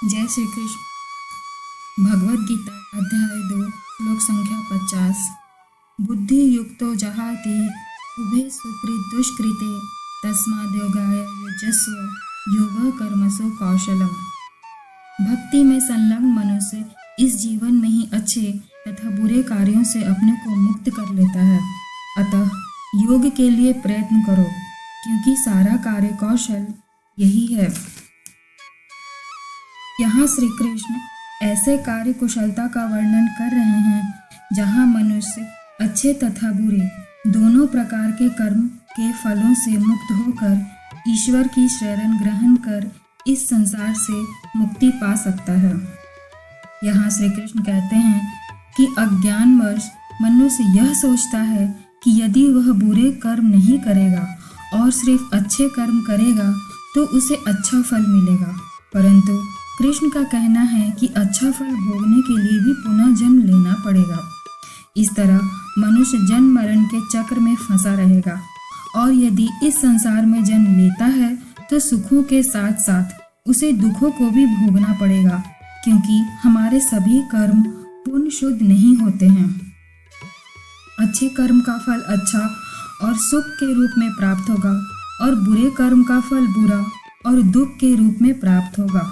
जय श्री कृष्ण। भगवद गीता अध्याय 2 श्लोक संख्या 50। बुद्धि युक्तो जहाति उभे सुकृत दुष्कृते तस्माद् योगाय युज्यस्व योग कर्मसु कौशलम। भक्ति में संलग्न मनुष्य इस जीवन में ही अच्छे तथा बुरे कार्यों से अपने को मुक्त कर लेता है। अतः योग के लिए प्रयत्न करो, क्योंकि सारा कार्य कौशल यही है। यहाँ श्री कृष्ण ऐसे कार्य कुशलता का वर्णन कर रहे हैं जहाँ मनुष्य अच्छे तथा बुरे दोनों प्रकार के कर्म के फलों से मुक्त होकर ईश्वर की शरण ग्रहण कर इस संसार से मुक्ति पा सकता है। यहाँ श्री कृष्ण कहते हैं कि अज्ञानवश मनुष्य यह सोचता है कि यदि वह बुरे कर्म नहीं करेगा और सिर्फ अच्छे कर्म करेगा तो उसे अच्छा फल मिलेगा, परंतु कृष्ण का कहना है कि अच्छा फल भोगने के लिए भी पुनः जन्म लेना पड़ेगा। इस तरह मनुष्य जन्म मरण के चक्र में फंसा रहेगा और यदि इस संसार में जन्म लेता है तो सुखों के साथ साथ उसे दुखों को भी भोगना पड़ेगा, क्योंकि हमारे सभी कर्म पूर्ण शुद्ध नहीं होते हैं। अच्छे कर्म का फल अच्छा और सुख के रूप में प्राप्त होगा और बुरे कर्म का फल बुरा और दुख के रूप में प्राप्त होगा।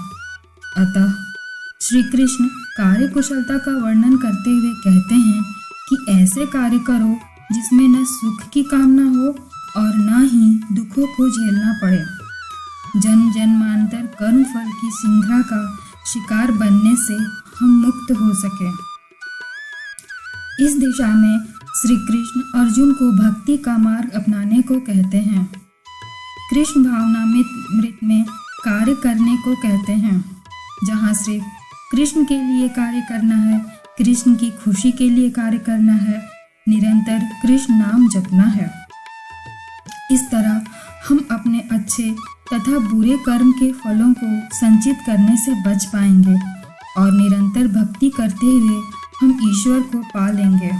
अतः श्री कृष्ण कार्य कुशलता का वर्णन करते हुए कहते हैं कि ऐसे कार्य करो जिसमें न सुख की कामना हो और न ही दुखों को झेलना पड़े। जन्म जन्मांतर कर्म फल की श्रृंखला का शिकार बनने से हम मुक्त हो सके। इस दिशा में श्री कृष्ण अर्जुन को भक्ति का मार्ग अपनाने को कहते हैं। कृष्ण भावनामृत में कार्य करने को कहते हैं, जहाँ सिर्फ कृष्ण के लिए कार्य करना है, कृष्ण की खुशी के लिए कार्य करना है, निरंतर कृष्ण नाम जपना है। इस तरह हम अपने अच्छे तथा बुरे कर्म के फलों को संचित करने से बच पाएंगे और निरंतर भक्ति करते हुए हम ईश्वर को पा लेंगे।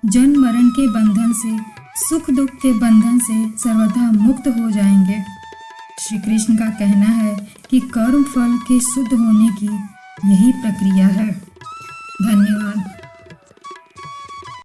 जन्म मरण के बंधन से, सुख दुख के बंधन से सर्वथा मुक्त हो जाएंगे। श्री कृष्ण का कहना है कि कर्म फल के शुद्ध होने की यही प्रक्रिया है। धन्यवाद।